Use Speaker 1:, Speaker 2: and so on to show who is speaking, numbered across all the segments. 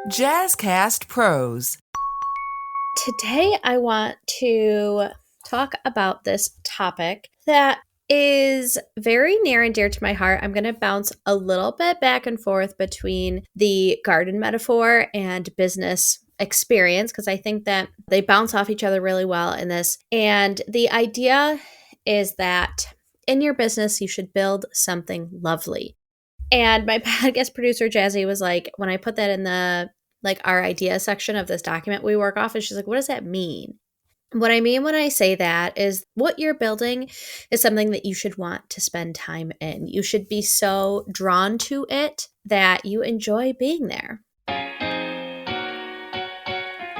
Speaker 1: Jazzcast Pros.
Speaker 2: Today, I want to talk about this topic that is very near and dear to my heart. I'm going to bounce a little bit back and forth between the garden metaphor and business experience because I think that they bounce off each other really well in this. And the idea is that in your business, you should build something lovely. And my podcast producer, Jazzy, was like, when I put that in the our idea section of this document we work off, and she's like, what does that mean? What I mean when I say that is what you're building is something that you should want to spend time in. You should be so drawn to it that you enjoy being there.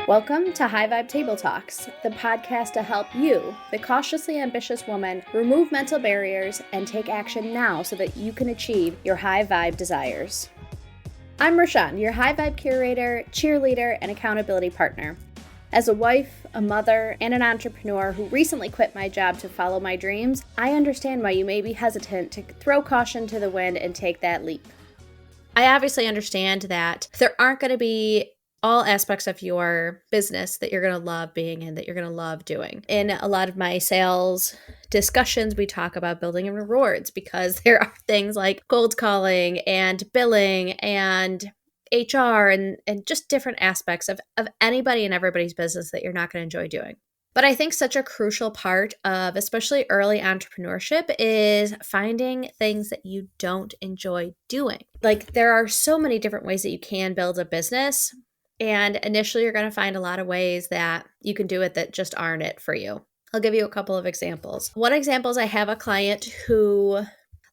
Speaker 2: Welcome to High Vibe Table Talks, the podcast to help you, the cautiously ambitious woman, remove mental barriers and take action now so that you can achieve your high vibe desires. I'm Rashawn, your high vibe curator, cheerleader, and accountability partner. As a wife, a mother, and an entrepreneur who recently quit my job to follow my dreams, I understand why you may be hesitant to throw caution to the wind and take that leap. I obviously understand that there aren't going to be all aspects of your business that you're going to love being in, that you're going to love doing. In a lot of my sales discussions, we talk about building and rewards because there are things like cold calling and billing and HR and just different aspects of anybody and everybody's business that you're not going to enjoy doing. But I think such a crucial part of especially early entrepreneurship is finding things that you don't enjoy doing. Like there are so many different ways that you can build a business. And initially, you're going to find a lot of ways that you can do it that just aren't it for you. I'll give you a couple of examples. One example is I have a client who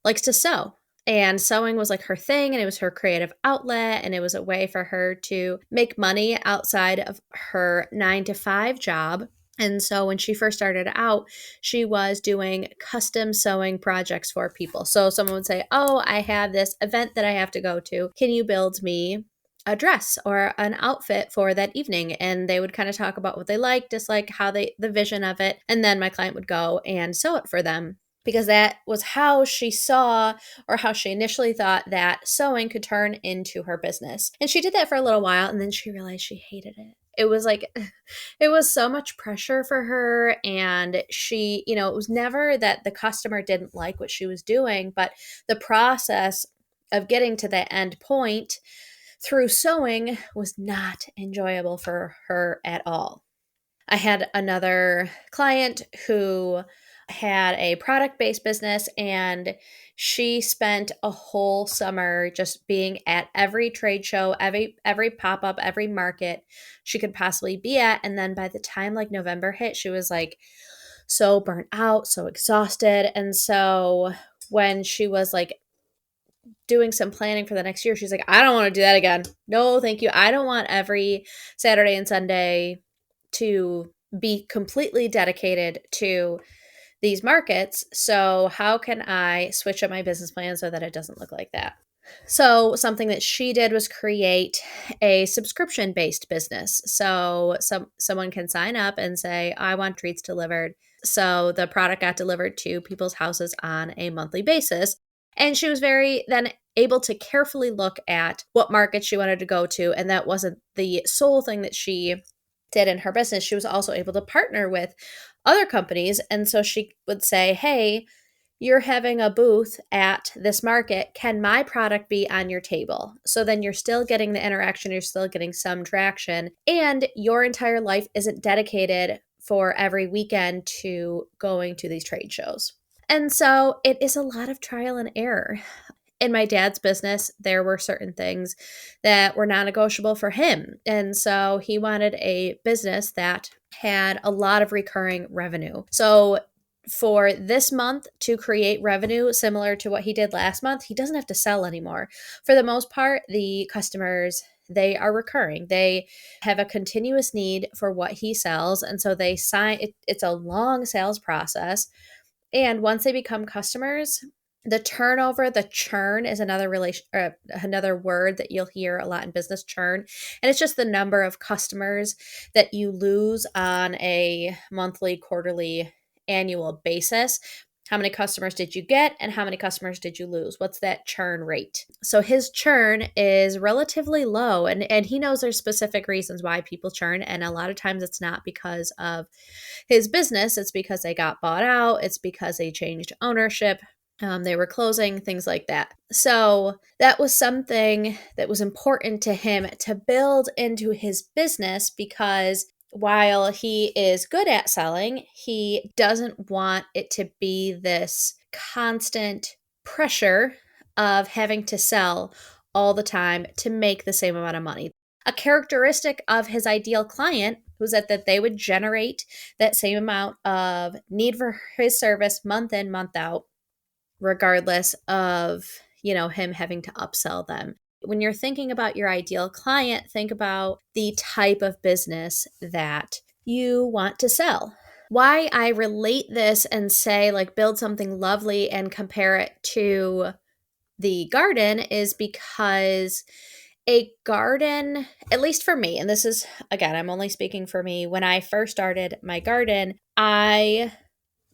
Speaker 2: likes to sew. And sewing was like her thing, and it was her creative outlet, and it was a way for her to make money outside of her 9-to-5 job. And so when she first started out, she was doing custom sewing projects for people. So someone would say, oh, I have this event that I have to go to. Can you build me a dress or an outfit for that evening? And they would kind of talk about what they like, dislike, the vision of it. And then my client would go and sew it for them because that was how she saw or how she initially thought that sewing could turn into her business. And she did that for a little while and then she realized she hated it. It was like, it was so much pressure for her. And she, it was never that the customer didn't like what she was doing, but the process of getting to that end point through sewing was not enjoyable for her at all. I had another client who had a product-based business and she spent a whole summer just being at every trade show, every pop-up, every market she could possibly be at. And then by the time November hit, she was so burnt out, so exhausted. And so when she was doing some planning for the next year, she's like, I don't want to do that again. No, thank you. I don't want every Saturday and Sunday to be completely dedicated to these markets. So how can I switch up my business plan so that it doesn't look like that? So something that she did was create a subscription-based business. So someone can sign up and say, I want treats delivered. So the product got delivered to people's houses on a monthly basis. And she was very then able to carefully look at what markets she wanted to go to. And that wasn't the sole thing that she did in her business. She was also able to partner with other companies. And so she would say, hey, you're having a booth at this market. Can my product be on your table? So then you're still getting the interaction. You're still getting some traction. And your entire life isn't dedicated for every weekend to going to these trade shows. And so it is a lot of trial and error. In my dad's business, there were certain things that were non-negotiable for him. And so he wanted a business that had a lot of recurring revenue. So for this month to create revenue similar to what he did last month, he doesn't have to sell anymore. For the most part, the customers, they are recurring. They have a continuous need for what he sells. And so they sign, it's a long sales process. And once they become customers, the turnover, the churn is another word that you'll hear a lot in business, churn. And it's just the number of customers that you lose on a monthly, quarterly, annual basis. How many customers did you get and how many customers did you lose? What's that churn rate? So his churn is relatively low, and he knows there's specific reasons why people churn, and a lot of times it's not because of his business, it's because they got bought out, it's because they changed ownership, they were closing, things like that. So that was something that was important to him to build into his business, because while he is good at selling, he doesn't want it to be this constant pressure of having to sell all the time to make the same amount of money. A characteristic of his ideal client was that they would generate that same amount of need for his service month in, month out, regardless of, him having to upsell them. When you're thinking about your ideal client, think about the type of business that you want to sell. Why I relate this and say, like, build something lovely and compare it to the garden is because a garden, at least for me, and this is, again, I'm only speaking for me, when I first started my garden, I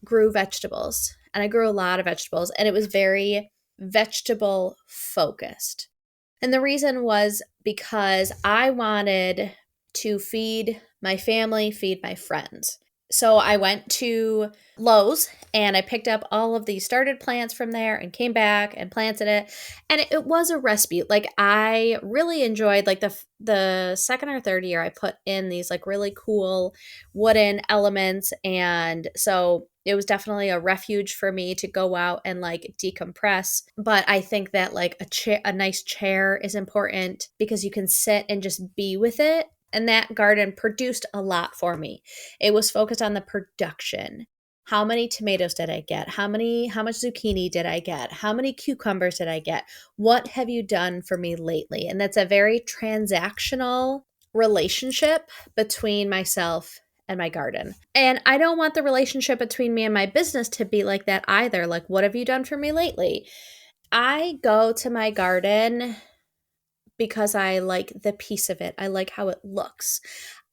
Speaker 2: grew vegetables, and I grew a lot of vegetables, and it was very vegetable focused. And the reason was because I wanted to feed my family, feed my friends. So I went to Lowe's and I picked up all of these started plants from there and came back and planted it. And it was a recipe. Like, I really enjoyed, like, the second or third year I put in these like really cool wooden elements. And so it was definitely a refuge for me to go out and like decompress. But I think that like a nice chair is important because you can sit and just be with it. And that garden produced a lot for me. It was focused on the production. How many tomatoes did I get? How much zucchini did I get? How many cucumbers did I get? What have you done for me lately? And that's a very transactional relationship between myself and my garden. And I don't want the relationship between me and my business to be like that either. Like, what have you done for me lately? I go to my garden because I like the piece of it. I like how it looks.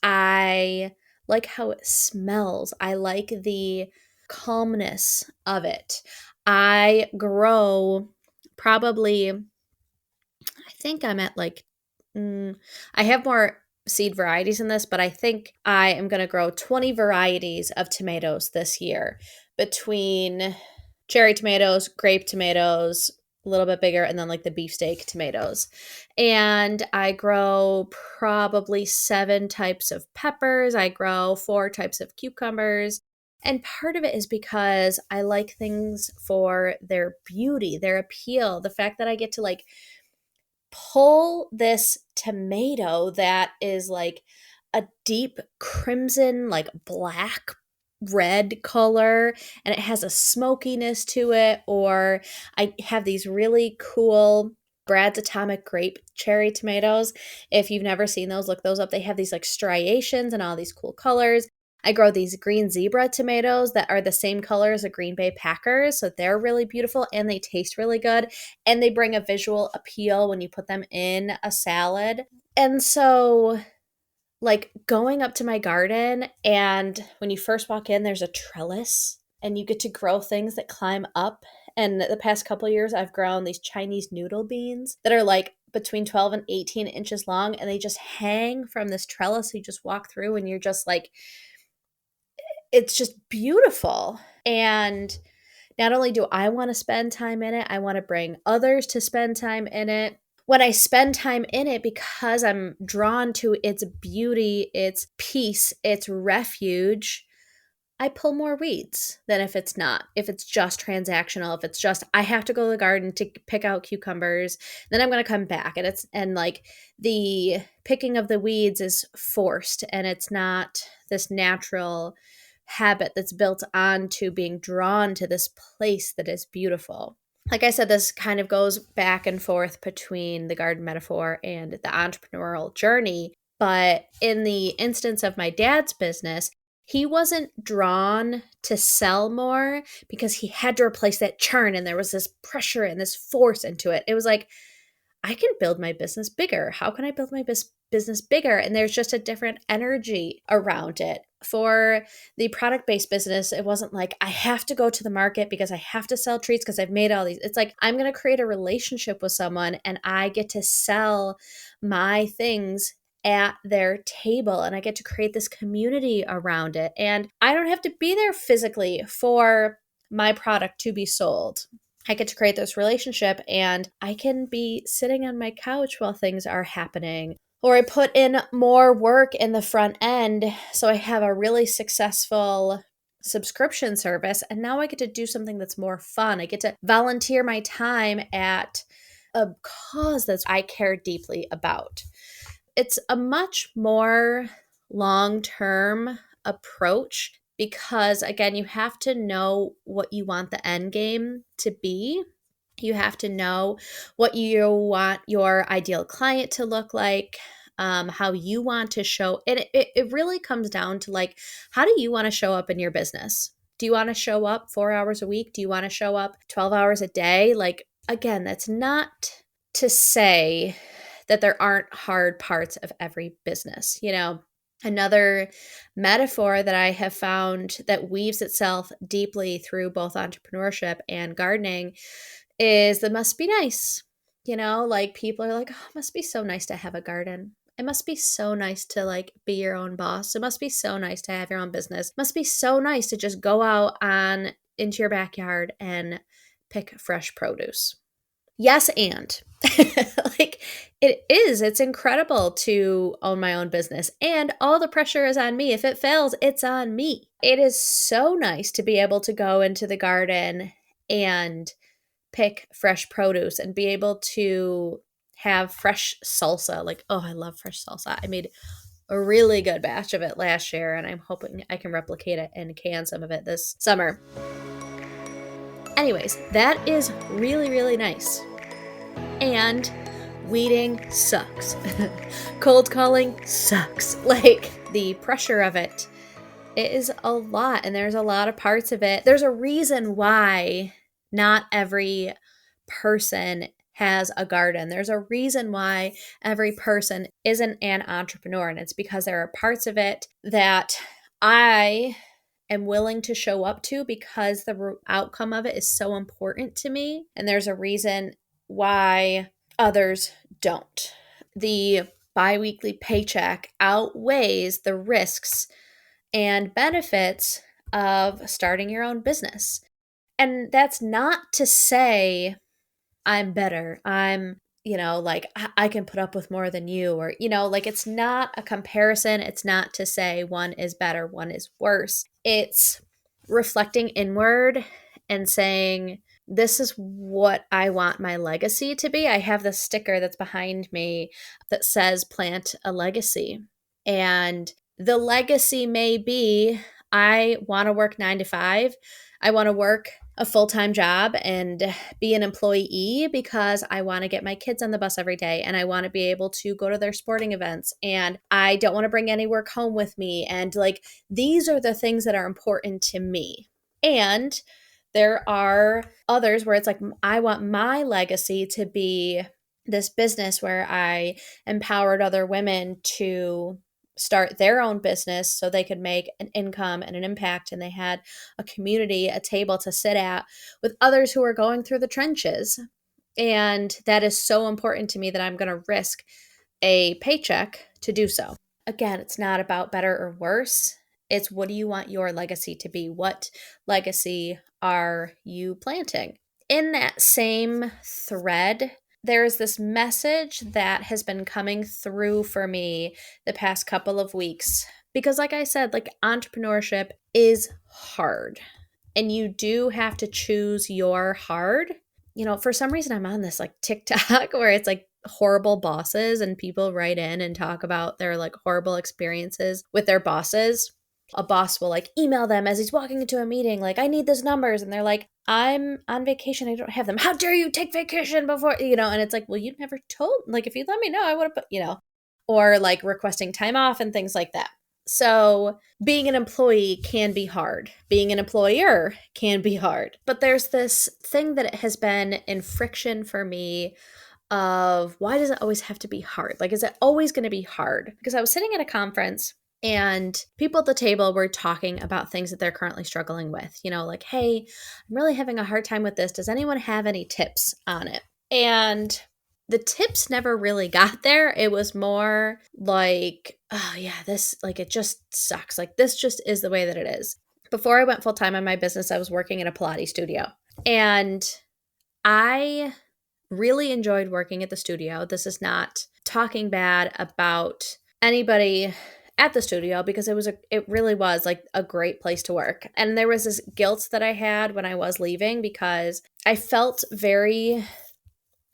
Speaker 2: I like how it smells. I like the calmness of it. I grow probably, I think I'm at like, I have more seed varieties in this, but I think I am going to grow 20 varieties of tomatoes this year, between cherry tomatoes, grape tomatoes, a little bit bigger, and then like the beefsteak tomatoes. And I grow probably 7 types of peppers. I grow 4 types of cucumbers. And part of it is because I like things for their beauty, their appeal, the fact that I get to like pull this tomato that is like a deep crimson, like black red color, and it has a smokiness to it. Or I have these really cool Brad's Atomic Grape cherry tomatoes. If you've never seen those, look those up. They have these like striations and all these cool colors. I grow these green zebra tomatoes that are the same color as the Green Bay Packers, so they're really beautiful and they taste really good, and they bring a visual appeal when you put them in a salad. And so, like, going up to my garden, and when you first walk in, there's a trellis, and you get to grow things that climb up. And the past couple of years, I've grown these Chinese noodle beans that are like between 12 and 18 inches long, and they just hang from this trellis. You just walk through, and you're just like, it's just beautiful. And not only do I want to spend time in it, I want to bring others to spend time in it. When I spend time in it, because I'm drawn to its beauty, its peace, its refuge, I pull more weeds than if it's not. If it's just transactional, if it's just, I have to go to the garden to pick out cucumbers, then I'm going to come back. And like the picking of the weeds is forced, and it's not this natural habit that's built onto being drawn to this place that is beautiful. Like I said, this kind of goes back and forth between the garden metaphor and the entrepreneurial journey. But in the instance of my dad's business, he wasn't drawn to sell more because he had to replace that churn, and there was this pressure and this force into it. It was like, I can build my business bigger. How can I build my business bigger? And there's just a different energy around it. For the product-based business, it wasn't like I have to go to the market because I have to sell treats because I've made all these. It's like I'm going to create a relationship with someone and I get to sell my things at their table and I get to create this community around it. And I don't have to be there physically for my product to be sold. I get to create this relationship and I can be sitting on my couch while things are happening. Or I put in more work in the front end so I have a really successful subscription service. And now I get to do something that's more fun. I get to volunteer my time at a cause that I care deeply about. It's a much more long-term approach because, again, you have to know what you want the end game to be. You have to know what you want your ideal client to look like, how you want to show. And it really comes down to like, how do you want to show up in your business? Do you want to show up 4 hours a week? Do you want to show up 12 hours a day? Like, again, that's not to say that there aren't hard parts of every business. Another metaphor that I have found that weaves itself deeply through both entrepreneurship and gardening is the must be nice. Like people are like, oh, it must be so nice to have a garden. It must be so nice to like be your own boss. It must be so nice to have your own business. It must be so nice to just go out into your backyard and pick fresh produce. Yes, and like it's incredible to own my own business and all the pressure is on me. If it fails, it's on me. It is so nice to be able to go into the garden and pick fresh produce and be able to have fresh salsa. Like, oh, I love fresh salsa. I made a really good batch of it last year and I'm hoping I can replicate it and can some of it this summer. Anyways, that is really, really nice. And weeding sucks. Cold calling sucks. Like the pressure of it is a lot and there's a lot of parts of it. There's a reason why not every person has a garden. There's a reason why every person isn't an entrepreneur. And it's because there are parts of it that I am willing to show up to because the outcome of it is so important to me. And there's a reason why others don't. The biweekly paycheck outweighs the risks and benefits of starting your own business. And that's not to say I'm better. I'm, like I can put up with more than you or, like it's not a comparison. It's not to say one is better, one is worse. It's reflecting inward and saying, this is what I want my legacy to be. I have this sticker that's behind me that says plant a legacy. And the legacy may be, I want to work 9 to 5. I want to work a full-time job and be an employee because I want to get my kids on the bus every day and I want to be able to go to their sporting events and I don't want to bring any work home with me. And like, these are the things that are important to me. And there are others where it's like, I want my legacy to be this business where I empowered other women to start their own business so they could make an income and an impact. And they had a community, a table to sit at with others who are going through the trenches. And that is so important to me that I'm going to risk a paycheck to do so. Again, it's not about better or worse. It's what do you want your legacy to be? What legacy are you planting? In that same thread, there's this message that has been coming through for me the past couple of weeks. Because like I said, like entrepreneurship is hard. And you do have to choose your hard. For some reason I'm on this like TikTok where it's like horrible bosses and people write in and talk about their like horrible experiences with their bosses. A boss will like email them as he's walking into a meeting, like, I need those numbers. And they're like, I'm on vacation. I don't have them. How dare you take vacation before, and it's like, well, you never told, like, if you let me know, I would have, or like requesting time off and things like that. So being an employee can be hard. Being an employer can be hard. But there's this thing that has been in friction for me of why does it always have to be hard? Like, is it always going to be hard? Because I was sitting at a conference and people at the table were talking about things that they're currently struggling with. Like, hey, I'm really having a hard time with this. Does anyone have any tips on it? And the tips never really got there. It was more like, oh yeah, this, like, it just sucks. Like, this just is the way that it is. Before I went full time on my business, I was working in a Pilates studio. And I really enjoyed working at the studio. This is not talking bad about anybody at the studio, because it really was like a great place to work. And there was this guilt that I had when I was leaving, because I felt very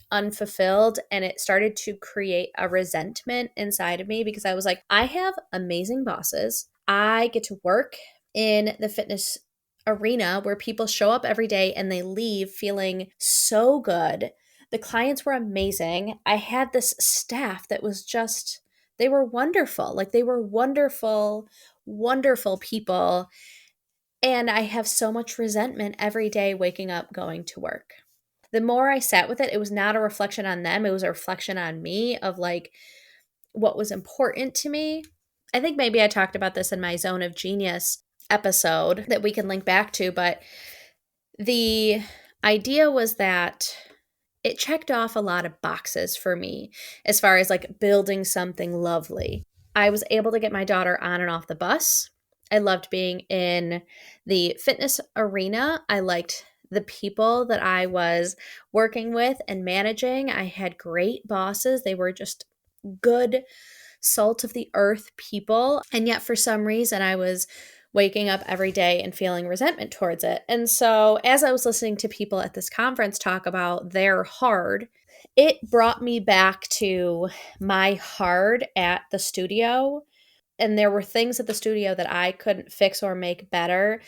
Speaker 2: unfulfilled, and it started to create a resentment inside of me, because I was like, I have amazing bosses. I get to work in the fitness arena where people show up every day and they leave feeling so good. The clients were amazing. I had this staff that was just, they were wonderful. Like, they were wonderful, wonderful people. And I have so much resentment every day waking up, going to work. The more I sat with it, it was not a reflection on them. It was a reflection on me of like what was important to me. I think maybe I talked about this in my Zone of Genius episode that we can link back to, but the idea was that it checked off a lot of boxes for me as far as like building something lovely. I was able to get my daughter on and off the bus. I loved being in the fitness arena. I liked the people that I was working with and managing. I had great bosses. They were just good, salt of the earth people. And yet for some reason, I was waking up every day and feeling resentment towards it. And so as I was listening to people at this conference talk about their hard, it brought me back to my hard at the studio. And there were things at the studio that I couldn't fix or make better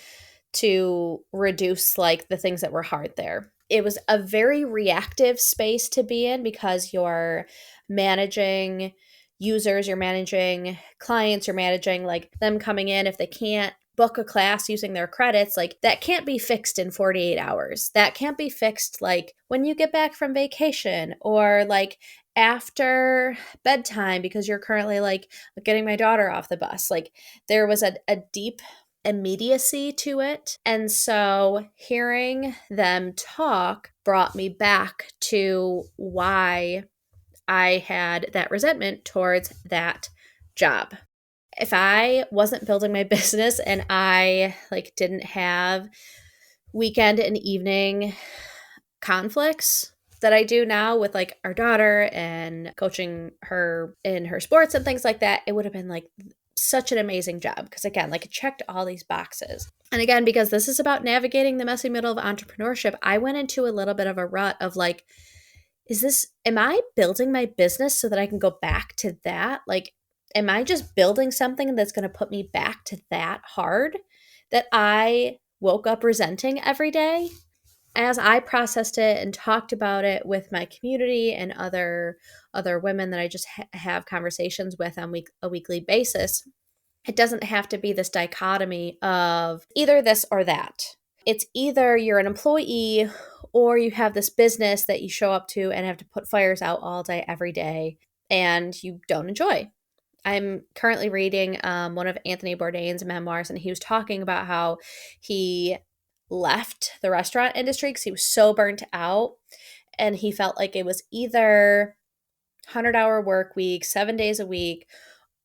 Speaker 2: to reduce like the things that were hard there. It was a very reactive space to be in, because you're managing users, you're managing clients, you're managing like them coming in. If they can't book a class using their credits, like that can't be fixed in 48 hours. That can't be fixed like when you get back from vacation, or like after bedtime, because you're currently like getting my daughter off the bus. Like there was a deep immediacy to it. And so hearing them talk brought me back to why I had that resentment towards that job. If I wasn't building my business and I like didn't have weekend and evening conflicts that I do now with like our daughter and coaching her in her sports and things like that, it would have been like such an amazing job, because again, like it checked all these boxes. And again, because this is about navigating the messy middle of entrepreneurship, I went into a little bit of a rut of like, am I building my business so that I can go back to that? Like, am I just building something that's going to put me back to that hard that I woke up resenting every day? As I processed it and talked about it with my community and other women that I just have conversations with on a weekly basis, it doesn't have to be this dichotomy of either this or that. It's either you're an employee or you have this business that you show up to and have to put fires out all day, every day, and you don't enjoy. I'm currently reading one of Anthony Bourdain's memoirs, and he was talking about how he left the restaurant industry because he was so burnt out, and he felt like it was either 100-hour work week, 7 days a week,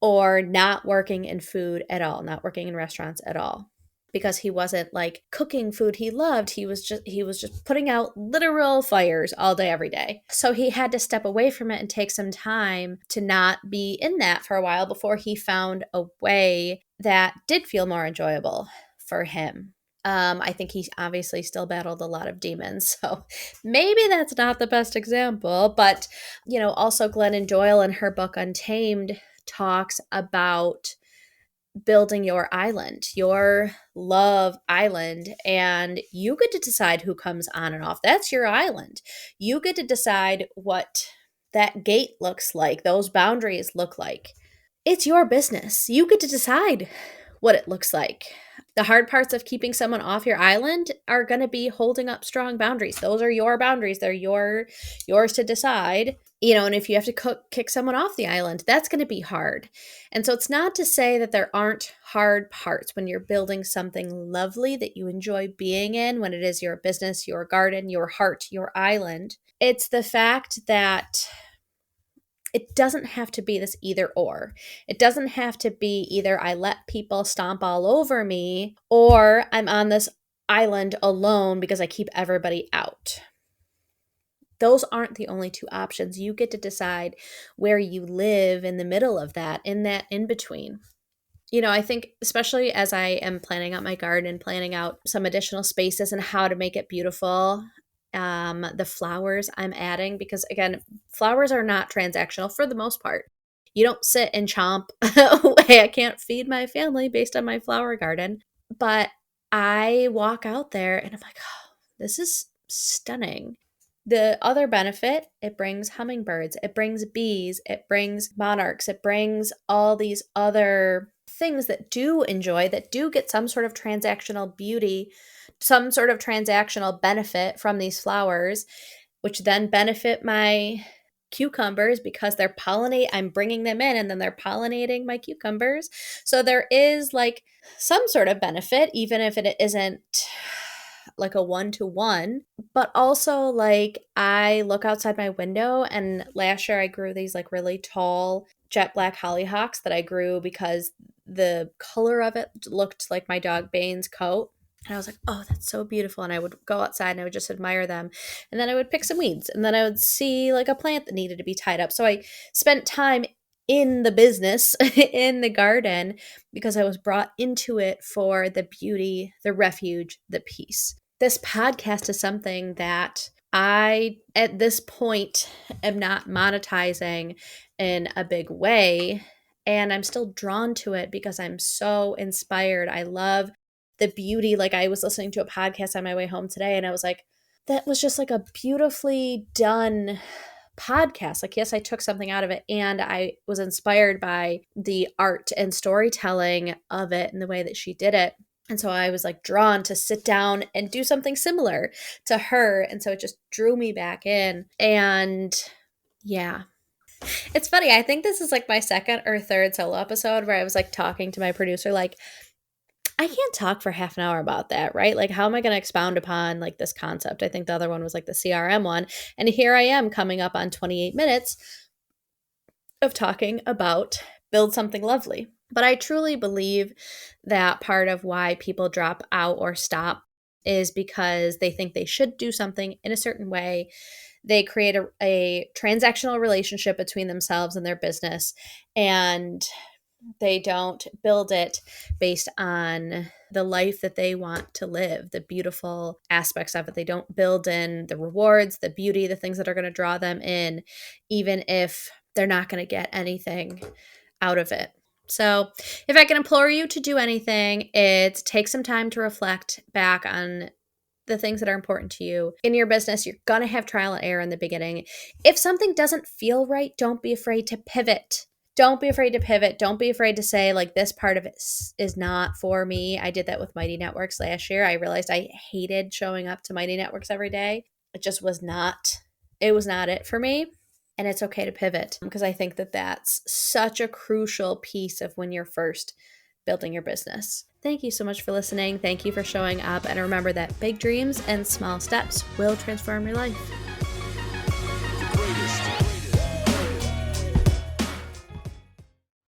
Speaker 2: or not working in food at all, not working in restaurants at all, because he wasn't like cooking food he loved. He was just putting out literal fires all day, every day. So he had to step away from it and take some time to not be in that for a while before he found a way that did feel more enjoyable for him. I think he obviously still battled a lot of demons, so maybe that's not the best example. But, also Glennon Doyle in her book Untamed talks about building your island, your love island, and you get to decide who comes on and off. That's your island. You get to decide what that gate looks like, those boundaries look like. It's your business. You get to decide what it looks like. The hard parts of keeping someone off your island are going to be holding up strong boundaries. Those are your boundaries. They're yours to decide. And if you have to kick someone off the island, that's going to be hard. And so it's not to say that there aren't hard parts when you're building something lovely that you enjoy being in, when it is your business, your garden, your heart, your island. It's the fact that it doesn't have to be this either or. It doesn't have to be either I let people stomp all over me or I'm on this island alone because I keep everybody out. Those aren't the only two options. You get to decide where you live in the middle of that, in between. I think especially as I am planning out my garden, planning out some additional spaces and how to make it beautiful, the flowers I'm adding, because again, flowers are not transactional for the most part. You don't sit and chomp away. I can't feed my family based on my flower garden, but I walk out there and I'm like, oh, this is stunning. The other benefit, it brings hummingbirds, it brings bees, it brings monarchs, it brings all these other things that do get some sort of transactional beauty, some sort of transactional benefit from these flowers, which then benefit my cucumbers because I'm bringing them in and then they're pollinating my cucumbers. So there is like some sort of benefit, even if it isn't like a one-to-one, but also like I look outside my window and last year I grew these like really tall jet black hollyhocks that I grew because the color of it looked like my dog Bane's coat. And I was like, oh, that's so beautiful. And I would go outside and I would just admire them. And then I would pick some weeds and then I would see like a plant that needed to be tied up. So I spent time in the business, in the garden, because I was brought into it for the beauty, the refuge, the peace. This podcast is something that I, at this point, am not monetizing in a big way. And I'm still drawn to it because I'm so inspired. I love the beauty. Like I was listening to a podcast on my way home today and I was like, that was just like a beautifully done podcast. Like, yes, I took something out of it and I was inspired by the art and storytelling of it and the way that she did it. And so I was like drawn to sit down and do something similar to her. And so it just drew me back in. And yeah, it's funny. I think this is like my second or third solo episode where I was like talking to my producer, like, I can't talk for half an hour about that, right? Like, how am I going to expound upon like this concept? I think the other one was like the CRM one. And here I am coming up on 28 minutes of talking about build something lovely. But I truly believe that part of why people drop out or stop is because they think they should do something in a certain way. They create a transactional relationship between themselves and their business, and they don't build it based on the life that they want to live, the beautiful aspects of it. They don't build in the rewards, the beauty, the things that are going to draw them in, even if they're not going to get anything out of it. So if I can implore you to do anything, it's take some time to reflect back on the things that are important to you in your business. You're going to have trial and error in the beginning. If something doesn't feel right, don't be afraid to pivot. Don't be afraid to pivot. Don't be afraid to say like this part of it is not for me. I did that with Mighty Networks last year. I realized I hated showing up to Mighty Networks every day. It just was not it for me. And it's okay to pivot because I think that that's such a crucial piece of when you're first building your business. Thank you so much for listening. Thank you for showing up. And remember that big dreams and small steps will transform your life.